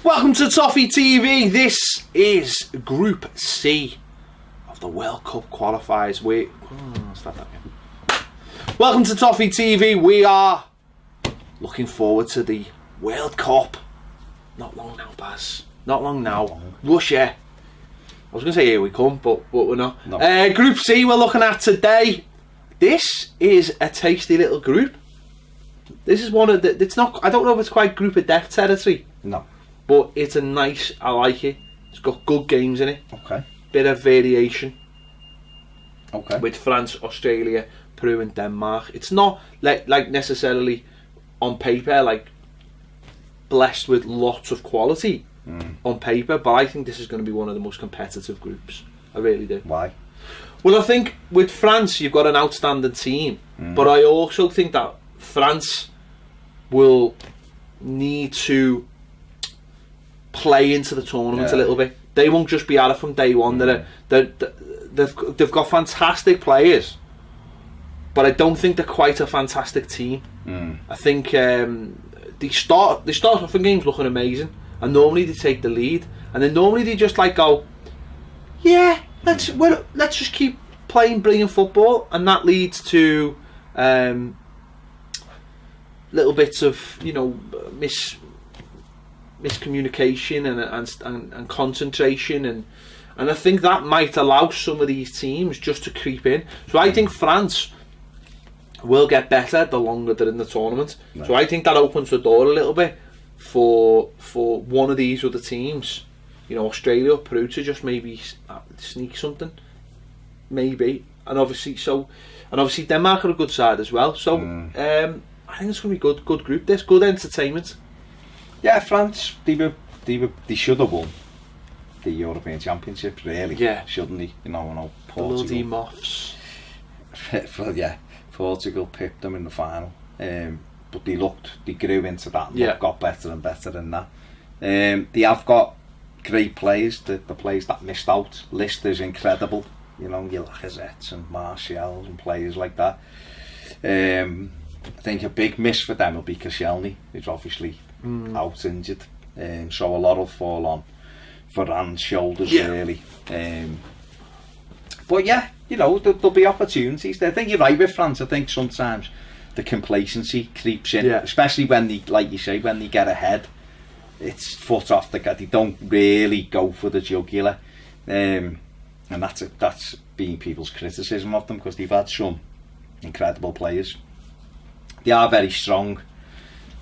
Welcome to Toffee TV. This is Group C of the World Cup qualifiers. Welcome to Toffee TV. We are looking forward to the World Cup. Not long now, Baz. Not long now. Russia. I was going to say here we come, but we're not. No. Group C we're looking at today. This is a tasty little group. This is one of the... It's not... I don't know if it's quite group of death territory. No. But it's a nice... I like it. It's got good games in it. Okay. Bit of variation. Okay. With France, Australia, Peru and Denmark. It's not like necessarily on paper like blessed with lots of quality on paper, but I think this is going to be one of the most competitive groups. I really do. Why? Well, I think with France you've got an outstanding team, but I also think that France will need to play into the tournament a little bit. They won't just be at it from day one. They've got fantastic players, but I don't think they're quite a fantastic team. I think they start off in games looking amazing, and normally they take the lead, and then normally they just like go, yeah, let's just keep playing brilliant football, and that leads to little bits of miscommunication and concentration, and I think that might allow some of these teams just to creep in. So I think France will get better the longer they're in the tournament. Right. So I think that opens the door a little bit for one of these other teams, Australia or Peru, to just maybe sneak something, maybe. And obviously Denmark are a good side as well. So I think it's going to be good group. This good entertainment. Yeah, France. They should have won the European Championship, really. Yeah, shouldn't they? Portugal. Bloody moths. Well, yeah, Portugal pipped them in the final. But they grew into that and got better and better than that. They have got great players, the players that missed out. List is incredible, your Lacazettes and Martials and players like that. I think a big miss for them will be Koscielny, who's obviously out injured. So a lot will fall on Varane's shoulders, really. But yeah, there'll be opportunities there. I think you're right with France. I think sometimes the complacency creeps in, especially when they, like you say, when they get ahead, it's foot off the gas. They don't really go for the jugular, and that's been people's criticism of them, because they've had some incredible players. They are very strong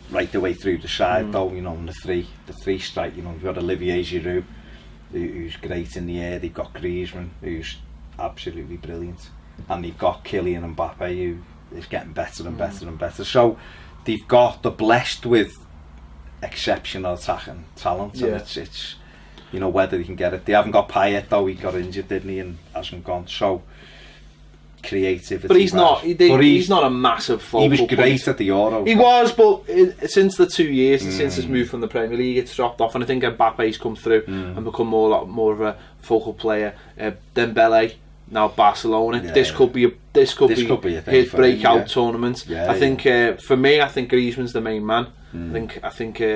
right the way through the side, though. In the three strike. You've got Olivier Giroud, who's great in the air. They've got Griezmann, who's absolutely brilliant, and they've got Kylian Mbappe, who is getting better and better and better. So they're blessed with exceptional attacking talent, and it's whether they can get it. They haven't got Payet, though. He got injured, didn't he, and hasn't gone. So creativity, but he's not a massive focal point. He was great at the Euros. He was, but since the 2 years and since his move from the Premier League, it's dropped off, and I think Mbappe's come through and become a lot more of a focal player. Dembele, now Barcelona. This could be his breakout tournament. I think for me, I think Griezmann's the main man. I think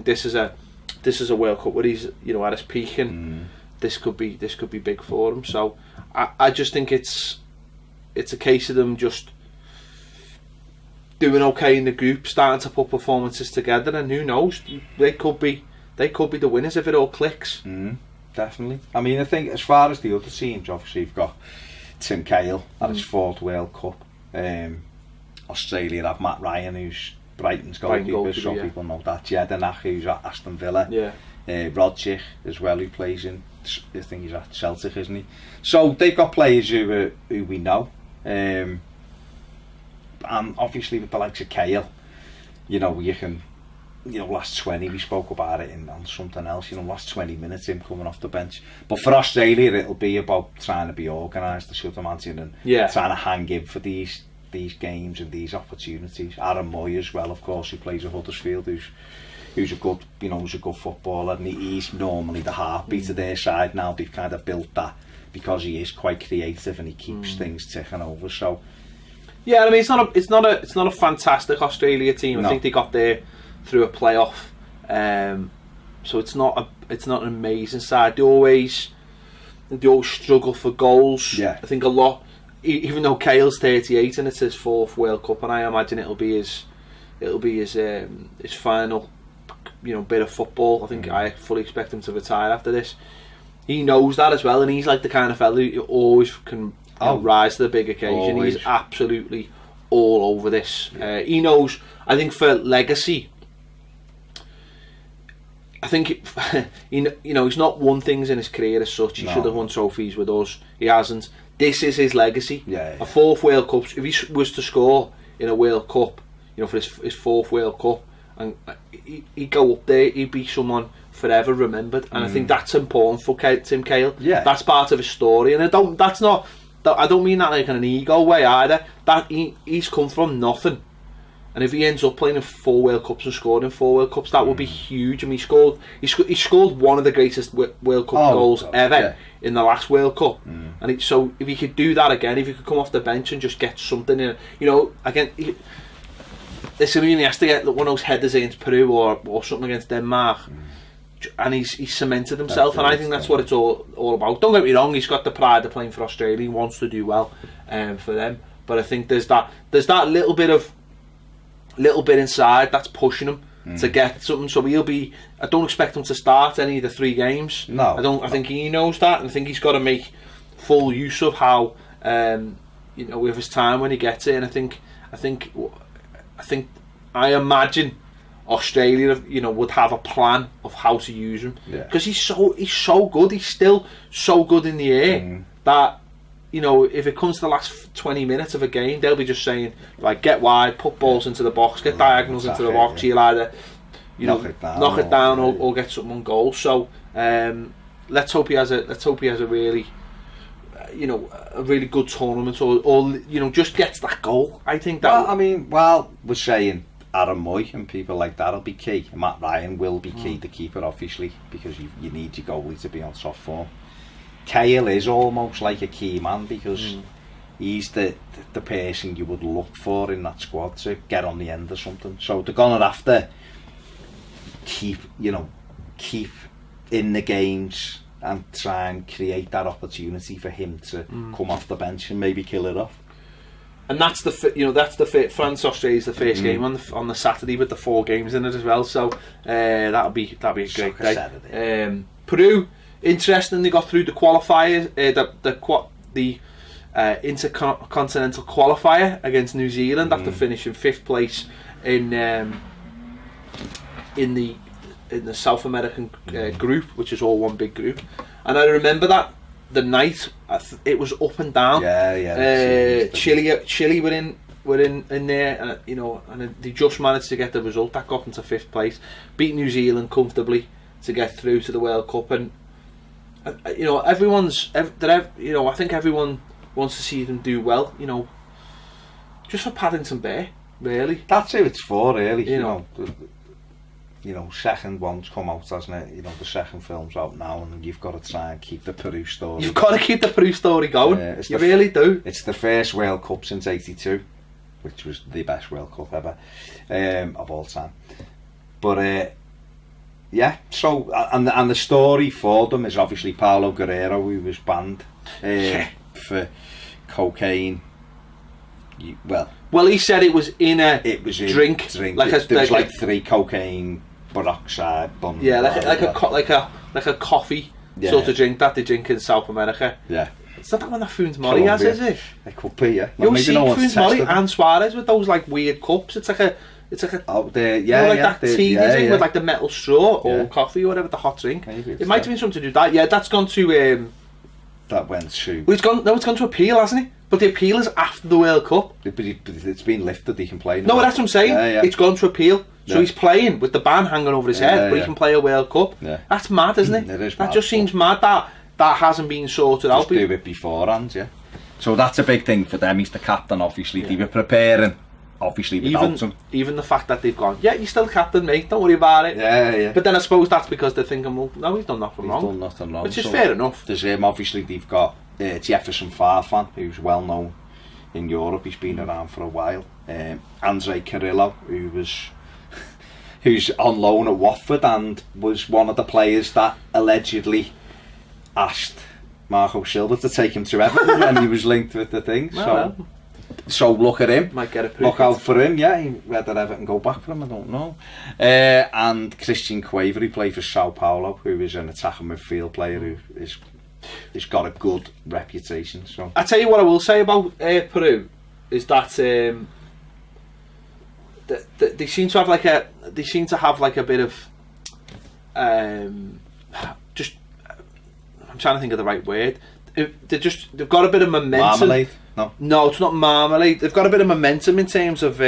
this is a World Cup where he's at his peak, and this could be big for him. So I just think it's a case of them just doing okay in the group, starting to put performances together, and who knows, they could be the winners if it all clicks. Definitely. I mean, I think as far as the other teams, obviously you've got Tim Cahill at his 4th World Cup. Australia have Matt Ryan, who's Brighton's goalkeeper, so people know that. Jedinak, who's at Aston Villa. Rodjic as well, who plays in, I think he's at Celtic, isn't he? So they've got players who we know, and obviously with the likes of Cahill, you can, last 20, we spoke about it on something else, last 20 minutes him coming off the bench. But for Australia, it'll be about trying to be organised, I should imagine, and trying to hang in for these games and these opportunities. Aaron Moy as well, of course, who plays at Huddersfield, who's a good, who's a good footballer, and he's normally the heartbeat of their side now. They've kind of built that because he is quite creative and he keeps things ticking over. So yeah, I mean, it's not a fantastic Australia team. No. I think they got there through a playoff. So it's not an amazing side. They always struggle for goals. Yeah. I think a lot, even though Cale's 38 and it's his 4th World Cup, and I imagine it'll be his final, bit of football. I think I fully expect him to retire after this. He knows that as well, and he's like the kind of fella who always can rise to the big occasion. Always. He's absolutely all over this. He knows. I think for legacy, I think he's not won things in his career as such. He should have won trophies with us. He hasn't. This is his legacy. Yeah. A 4th World Cup. If he was to score in a World Cup, for his 4th World Cup, and he'd go up there, he'd be someone forever remembered. And I think that's important for Tim Cahill. Yeah. That's part of his story, and I don't mean that like in an ego way either. That he's come from nothing, and if he ends up playing in 4 World Cups and scored in 4 World Cups, that would be huge. I mean, he scored one of the greatest World Cup goals ever in the last World Cup, and so if he could do that again, if he could come off the bench and just get something in, again. Listen, he has to get one of those headers against Peru or something against Denmark, and he's cemented himself, and I think that's what it's all about. Don't get me wrong, he's got the pride of playing for Australia. He wants to do well for them, but I think there's that little bit inside that's pushing him to get something. So I don't expect him to start any of the 3 games. No, I think he knows that, and I think he's got to make full use of how with his time when he gets it. And I imagine Australia, would have a plan of how to use him, because he's so good. He's still so good in the air that if it comes to the last 20 minutes of a game, they'll be just saying, like, get wide, put balls into the box, get diagonals into the box. You'll either knock it down or get something on goal. So let's hope he has a really a really good tournament, or just gets that goal. I think that. We're saying Aaron Moy and people like that'll be key. Matt Ryan will be key, the keeper, obviously, because you need your goalie to be on top form. Cahill is almost like a key man, because he's the person you would look for in that squad to get on the end of something. So they're gonna have to keep in the games and try and create that opportunity for him to come off the bench and maybe kill it off. And that's France Australia's the first game on the Saturday with the 4 games in it as well. So that'll be a great day. Peru, interesting, they got through the qualifiers, the intercontinental qualifier against New Zealand after finishing 5th place in the South American group, which is all one big group. And I remember that the night it was up and down. Chile were in there, and they just managed to get the result that got them to 5th place, beat New Zealand comfortably to get through to the World Cup. And I think everyone wants to see them do well, just for Paddington Bear, really. That's who it's for, really. Second one's come out, hasn't it? The second film's out now, and you've got to try and keep the Peru story. You've got to keep the Peru story going. You really do. It's the first World Cup since '82, which was the best World Cup ever of all time. But so and the story for them is obviously Paulo Guerrero, who was banned for cocaine. Well, he said it was in a drink. There was like 3 cocaine peroxide buns. Yeah, like a coffee sort of drink that they drink in South America. Yeah. It's not that one that Funes Mori has, is it? It could be, yeah. You'll see Funes Mori and Suarez with those like weird cups. It's like a that tea drink with like the metal straw or coffee or whatever, the hot drink. It might have been something to do with that. Yeah, that's gone to that went to. Well, it's gone to appeal, hasn't it? But the appeal is after the World Cup. But it's been lifted. He can play. No, that's what I'm saying. It's gone to appeal. So he's playing with the ban hanging over his head, but he can play a World Cup. Yeah. That's mad, isn't it? It is. That just seems mad that hasn't been sorted out. Just do it beforehand, yeah. So that's a big thing for them. He's the captain, obviously. They were preparing, obviously, without him. Even the fact that they've gone, yeah, you're still captain, mate. Don't worry about it. Yeah. But then I suppose that's because they're thinking, well, no, he's done nothing wrong. He's done nothing wrong. Which is fair enough. There's him. Obviously, they've got Jefferson Farfan, who's well known in Europe. He's been around for a while. Andre Carrillo, who was who's on loan at Watford and was one of the players that allegedly asked Marco Silva to take him to Everton when he was linked with the thing. So look at him. Might get a look out for him. Yeah, whether Everton go back for him, I don't know. And Christian Quaver, who played for Sao Paulo, who is an attacking midfield player who is got a good reputation. So I tell you what I will say about Peru is that they seem to have like a bit of just I'm trying to think of the right word. They've got a bit of momentum. Marmalade? No, it's not marmalade. They've got a bit of momentum in terms of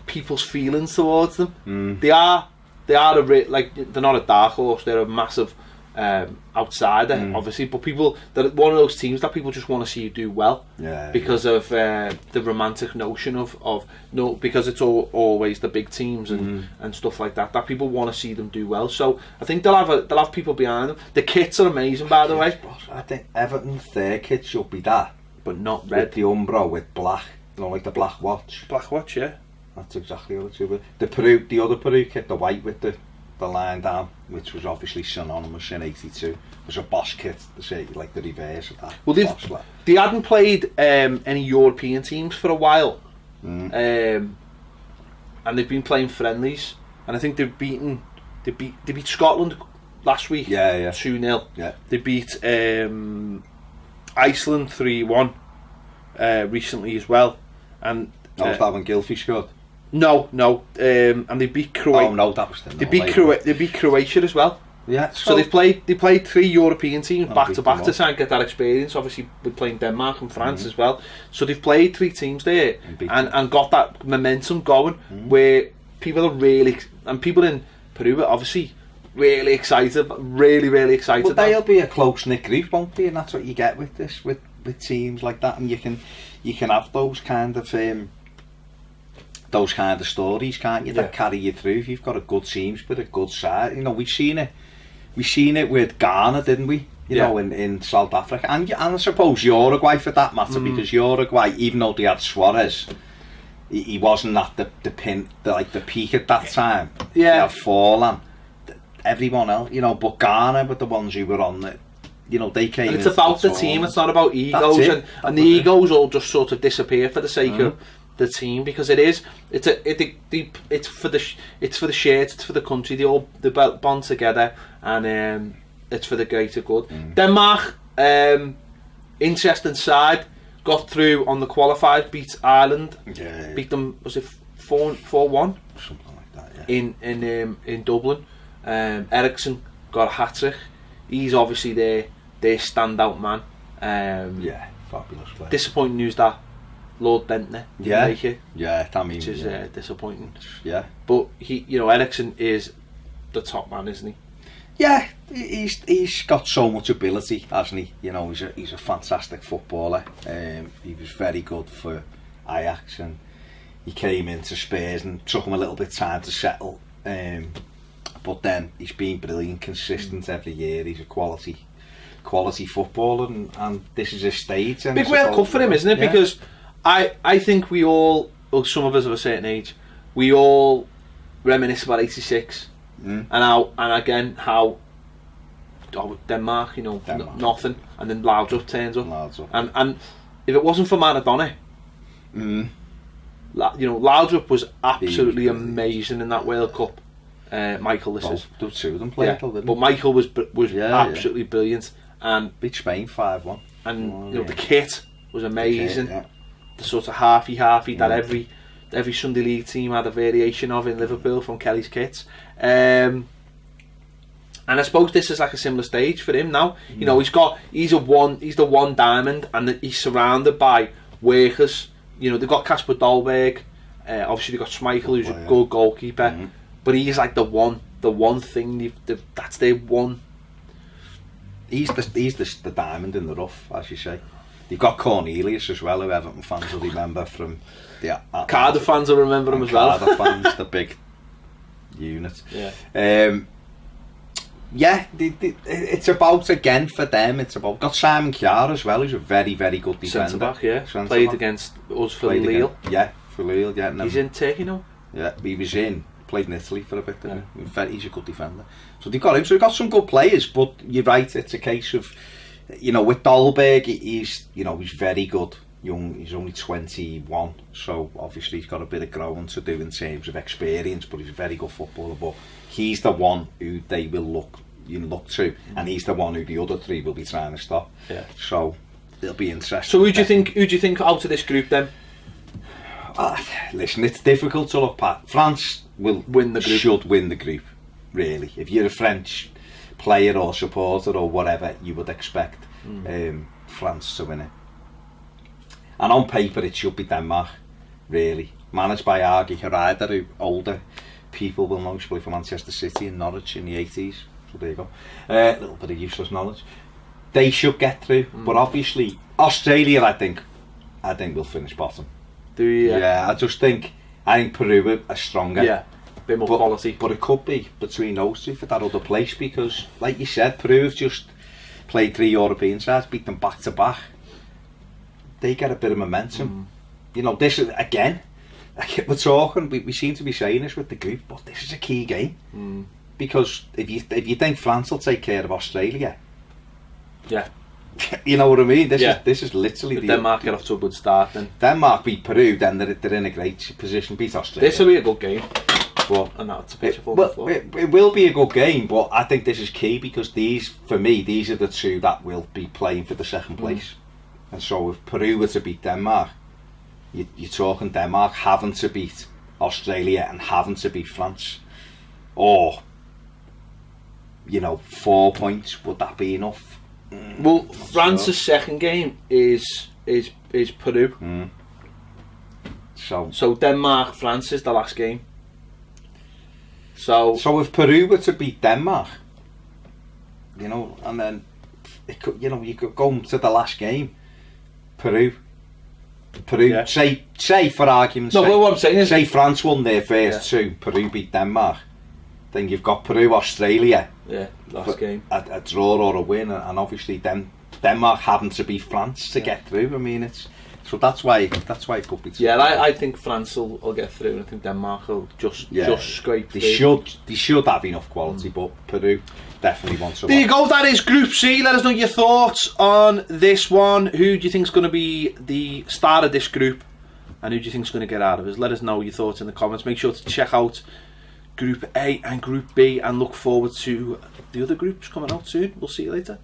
people's feelings towards them. They are they're not a dark horse. They're a massive outsider, obviously, but they're one of those teams that people just want to see you do well, because of the romantic notion of because it's always the big teams and stuff like that people want to see them do well. So I think they'll have people behind them. The kits are amazing, by the way. I think Everton's their kit should be that, but not red. With the Umbro with black, like the black watch. Black watch, yeah. That's exactly what it should be. The other Peru kit, the white with the line down, which was obviously synonymous in '82, was a Bosch kit, to say like the reverse of that. Well, they hadn't played any European teams for a while, and they've been playing friendlies, and I think they beat Scotland last week. 2-0. Yeah. They beat Iceland 3-1 recently as well, and was that when Gylfi scored? No, and they beat Croatia. Oh no, that was they beat Croatia as well. Yeah. So they played 3 European teams back to back to try and get that experience. Obviously, we're playing Denmark and France as well. So they've played 3 teams there and got that momentum going where people are people in Peru are obviously really excited, really excited. Well, they'll be a close knit group, won't they? And that's what you get with this, with teams like that, and you can have those kind of stories, can't you? That carry you through if you've got a good team with a good side. You know, we've seen it with Ghana, didn't we? You know, in South Africa, and I suppose Uruguay for that matter, because Uruguay, even though they had Suarez, he wasn't at the peak at that time. They had fallen. Everyone else, you know, but Ghana were the ones who were on the. You know, they came. And it's about the team. It's not about egos, and the egos all just sort of disappear for the sake of the team, because it's for the shirt, it's for the country. They bond together, and it's for the greater good. Denmark, interesting side, got through on the qualified, beat Ireland, beat them, was it 4-1, something like that, in Dublin. Ericsson got a hat-trick. He's obviously their standout man. Fabulous player. Disappointing news that Lord Bentner didn't make it. Which is disappointing. Yeah. But Ericsson is the top man, isn't he? Yeah, he's got so much ability, hasn't he? You know, he's a fantastic footballer. He was very good for Ajax, and he came into Spurs and took him a little bit of time to settle. But then he's been brilliant, consistent every year. He's a quality footballer, and this is his stage. Big World Cup for him, isn't it? Yeah. Because I think we all, well, some of us of a certain age, we all reminisce about '86 and how Denmark, nothing, and then Laudrup turns up. And if it wasn't for Maradona, Laudrup was absolutely amazing in that World Cup. Michael, the two of them played, but Michael was absolutely brilliant, and beat Spain 5-1. And the kit was amazing. The sort of halfy that every Sunday League team had a variation of in Liverpool from Kelly's kits. And I suppose this is like a similar stage for him now. You know, he's the one diamond, and he's surrounded by workers. You know, they've got Kasper Dolberg. Obviously, they've got Schmeichel, who's a good goalkeeper. But he's like the one thing. That's their one. He's the diamond in the rough, as you say. You've got Cornelius as well, who Everton fans will remember from the Cardiff fans will remember him as well. Cardiff fans, the big unit. It's about, again, for them. It's about, got Simon Kjaer as well, who's a very, very good defender. Centre back, played against us for Lille. For Khalil, yeah. He's in Turkey now. Yeah, he was played in Italy for a bit. He's a good defender. So they've got him. So they've got some good players, but you're right, it's a case of, with Dolberg, he's very good. Young, he's only 21, so obviously he's got a bit of growing to do in terms of experience, but he's a very good footballer. But he's the one who they will look to, and he's the one who the other three will be trying to stop. Yeah. So it'll be interesting. So who do you think out of this group then? Listen, it's difficult to look past. France will win the group. Should win the group, really. If you're a French player or supporter or whatever, you would expect France to win it. And on paper, it should be Denmark, really. Managed by Argy Harada, who older people will know. She played for Manchester City and Norwich in the 80s. So there you go. A little bit of useless knowledge. They should get through, but obviously Australia, I think will finish bottom. Do you? Yeah, I think Peru are stronger. Yeah, a bit more quality. But it could be between those two for that other place, because, like you said, Peru have just played 3 European sides, beat them back to back. They get a bit of momentum. This is, again, we're talking, we seem to be saying this with the group, but this is a key game. Because if you think France will take care of Australia, yeah, you know what I mean? This is literally if Denmark get off to a good start, then Denmark beat Peru, then they're in a great position. Beat Australia. This will be a good game. And that's a picture for the floor. It will be a good game, but I think this is key, because these are the two that will be playing for the second place. And so if Peru were to beat Denmark, you're talking Denmark having to beat Australia and having to beat France, or 4 points. Would that be enough? Well, France's second game is Peru. So Denmark France is the last game. So if Peru were to beat Denmark, and then it could, you could go to the last game. Peru, yeah. say for argument's sake. No, but what I'm saying is, say France won their first two, Peru beat Denmark. Then you've got Peru, Australia. Yeah, last game. A draw or a win, and obviously Denmark having to beat France to get through. I mean, that's why it could be. Yeah, I think France will get through, and I think Denmark will just scrape through. They should have enough quality, but Peru definitely wants to. There you go. That is Group C. Let us know your thoughts on this one. Who do you think is going to be the star of this group, and who do you think is going to get out of it? Let us know your thoughts in the comments. Make sure to check out Group A and Group B, and look forward to the other groups coming out soon. We'll see you later.